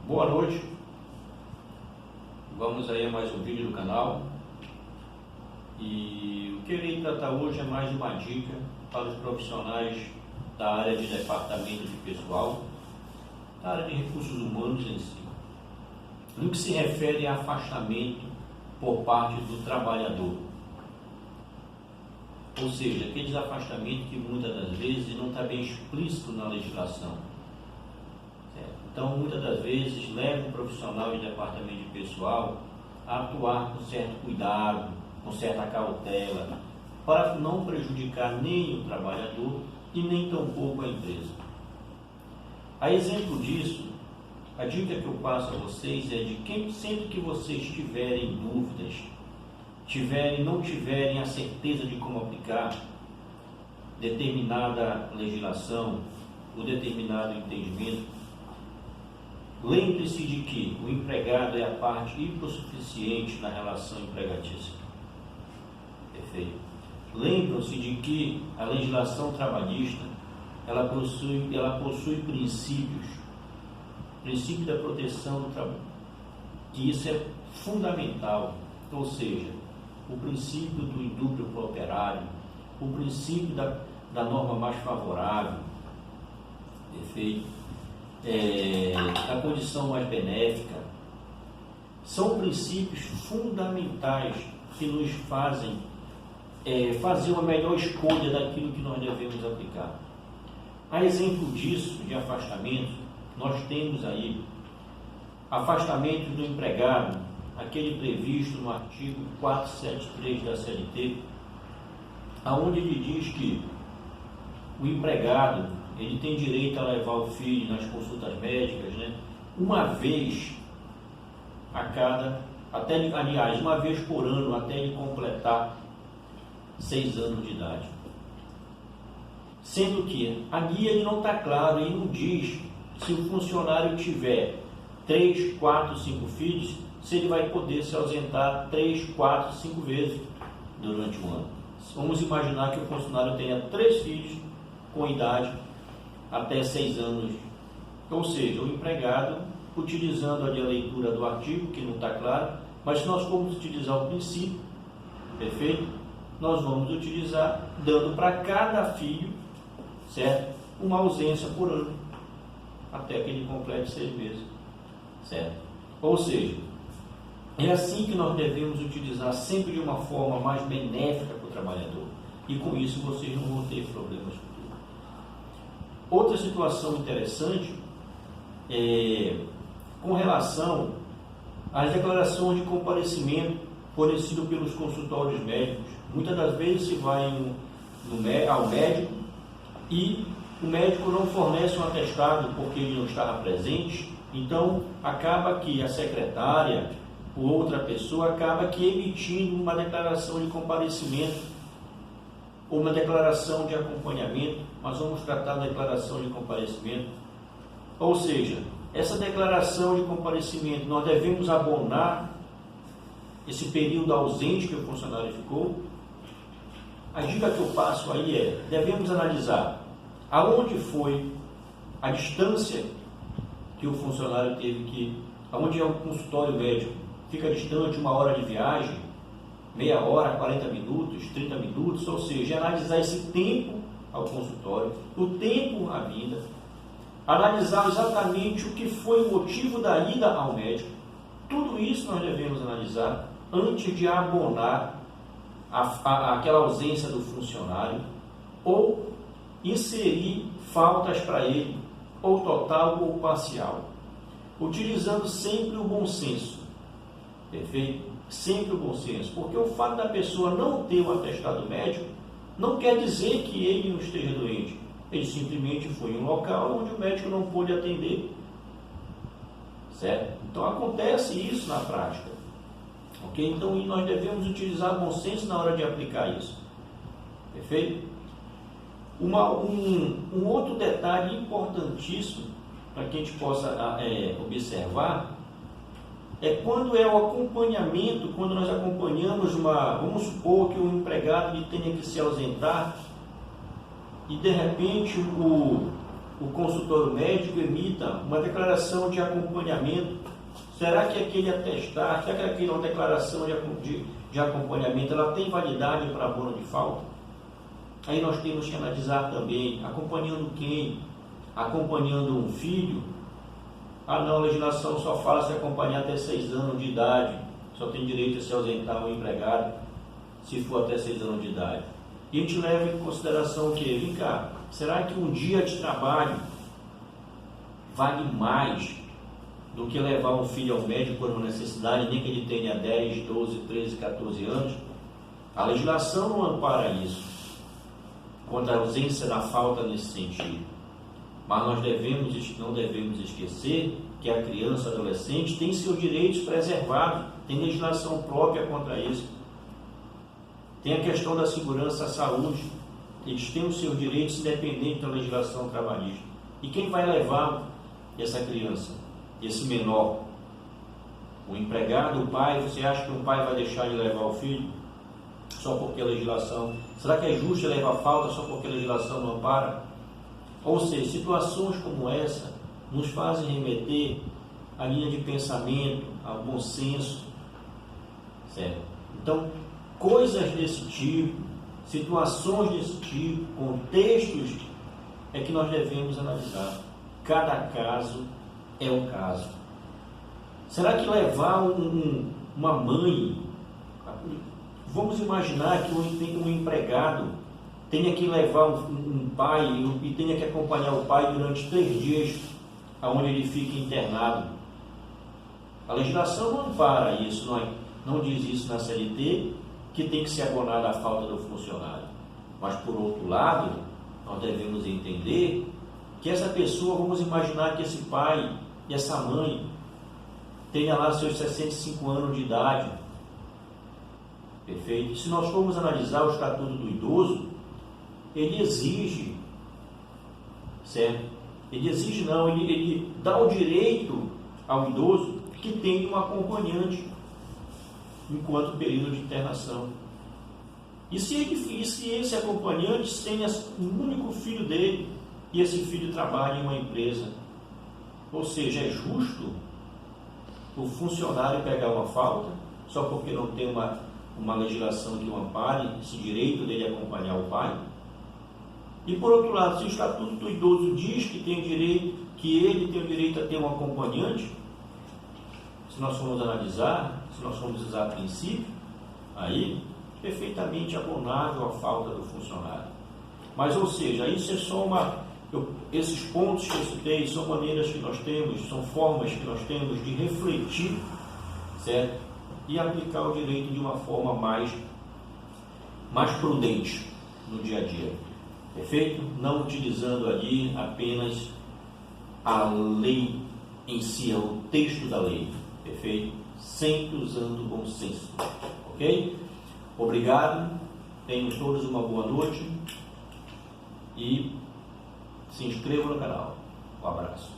Boa noite, vamos aí a mais um vídeo do canal e o que eu irei tratar hoje é mais uma dica para os profissionais da área de departamento de pessoal, da área de recursos humanos em si, no que se refere a afastamento por parte do trabalhador, ou seja, aqueles afastamentos que muitas das vezes não está bem explícito na legislação. Então, muitas das vezes, leva o profissional de departamento de pessoal a atuar com certo cuidado, com certa cautela, para não prejudicar nem o trabalhador e nem tampouco a empresa. A exemplo disso, a dica que eu passo a vocês é de que sempre que vocês tiverem dúvidas, não tiverem a certeza de como aplicar determinada legislação ou determinado entendimento, lembre-se de que o empregado é a parte hipossuficiente na relação empregatícia. Perfeito? Lembram-se de que a legislação trabalhista ela possui princípios, princípio da proteção do trabalho, que isso é fundamental, ou seja, o princípio do indúbio pro operário, o princípio da norma mais favorável, perfeito? A condição mais benéfica, são princípios fundamentais que nos fazem fazer uma melhor escolha daquilo que nós devemos aplicar. A exemplo disso, de afastamento, nós temos aí afastamento do empregado, aquele previsto no artigo 473 da CLT, aonde ele diz que o empregado ele tem direito a levar o filho nas consultas médicas, uma vez uma vez por ano, até ele completar 6 anos de idade. Sendo que a guia ele não está claro, ele não diz se o funcionário tiver 3, 4, 5 filhos, se ele vai poder se ausentar 3, 4, 5 vezes durante o ano. Vamos imaginar que o funcionário tenha 3 filhos com idade até 6 anos, ou seja, o empregado, utilizando ali a leitura do artigo, que não está claro, mas se nós formos utilizar o princípio, perfeito? Nós vamos utilizar dando para cada filho, certo? Uma ausência por ano, até que ele complete 6 meses, certo? Ou seja, é assim que nós devemos utilizar sempre de uma forma mais benéfica para o trabalhador, e com isso vocês não vão ter problemas. Outra situação interessante é com relação às declarações de comparecimento fornecido pelos consultórios médicos. Muitas das vezes se vai ao médico e o médico não fornece um atestado porque ele não estava presente, então acaba que a secretária ou outra pessoa acaba que emitindo uma declaração de comparecimento ou uma declaração de acompanhamento. Nós vamos tratar da declaração de comparecimento, ou seja, essa declaração de comparecimento nós devemos abonar esse período ausente que o funcionário ficou. A dica que eu passo aí é, devemos analisar aonde foi a distância que o funcionário teve que, aonde é um consultório médico, fica distante 1 hora de viagem, meia hora, 40 minutos, 30 minutos, ou seja, analisar esse tempo ao consultório, o tempo à vinda, analisar exatamente o que foi o motivo da ida ao médico. Tudo isso nós devemos analisar antes de abonar aquela ausência do funcionário ou inserir faltas para ele, ou total ou parcial, utilizando sempre o bom senso, perfeito? Sempre o bom senso, porque o fato da pessoa não ter um atestado médico não quer dizer que ele não esteja doente. Ele simplesmente foi em um local onde o médico não pôde atender, certo? Então acontece isso na prática, ok? Então nós devemos utilizar bom senso na hora de aplicar isso, perfeito? Um outro detalhe importantíssimo para que a gente possa observar é quando é o acompanhamento, quando nós acompanhamos vamos supor que o empregado ele tenha que se ausentar e de repente o consultório médico emita uma declaração de acompanhamento. Será que aquele atestado, será que aquela declaração de acompanhamento, ela tem validade para abono de falta? Aí nós temos que analisar também, acompanhando quem? Acompanhando um filho? Ah não, a legislação só fala se acompanhar até 6 anos de idade, só tem direito a se ausentar um empregado se for até 6 anos de idade. E a gente leva em consideração o quê? Vem cá, será que um dia de trabalho vale mais do que levar um filho ao médico por uma necessidade, nem que ele tenha 10, 12, 13, 14 anos? A legislação não ampara isso, contra a ausência da falta nesse sentido. Mas nós não devemos esquecer que a criança e o adolescente tem seus direitos preservados, tem legislação própria contra isso. Tem a questão da segurança à saúde, eles têm os seus direitos independentes da legislação trabalhista. E quem vai levar essa criança, esse menor? O empregado, o pai? Você acha que um pai vai deixar de levar o filho só porque a legislação... Será que é justo levar falta só porque a legislação não ampara? Ou seja, situações como essa nos fazem remeter à linha de pensamento, ao bom senso, certo? Então, coisas desse tipo, situações desse tipo, contextos, é que nós devemos analisar. Cada caso é um caso. Será que levar uma mãe, vamos imaginar que um empregado tenha que levar um pai e tenha que acompanhar o pai durante 3 dias, onde ele fica internado. A legislação não ampara isso, não diz isso na CLT, que tem que ser abonada a falta do funcionário. Mas, por outro lado, nós devemos entender que essa pessoa, vamos imaginar que esse pai e essa mãe tenha lá seus 65 anos de idade. Perfeito? Se nós formos analisar o Estatuto do Idoso, ele exige, certo? Ele dá o direito ao idoso que tenha um acompanhante enquanto período de internação. E se esse acompanhante tenha um único filho dele e esse filho trabalha em uma empresa? Ou seja, é justo o funcionário pegar uma falta só porque não tem uma legislação que o ampare esse direito dele acompanhar o pai? E por outro lado, se o Estatuto do Idoso diz que ele tem o direito a ter um acompanhante, se nós formos analisar, se nós formos usar princípio, aí perfeitamente abonável a falta do funcionário. Mas, ou seja, isso é só esses pontos que eu citei são maneiras que nós temos, são formas que nós temos de refletir, certo? E aplicar o direito de uma forma mais prudente no dia a dia. Perfeito? Não utilizando ali apenas a lei em si, o texto da lei. Perfeito? Sempre usando o bom senso. Ok? Obrigado. Tenham todos uma boa noite. E se inscrevam no canal. Um abraço.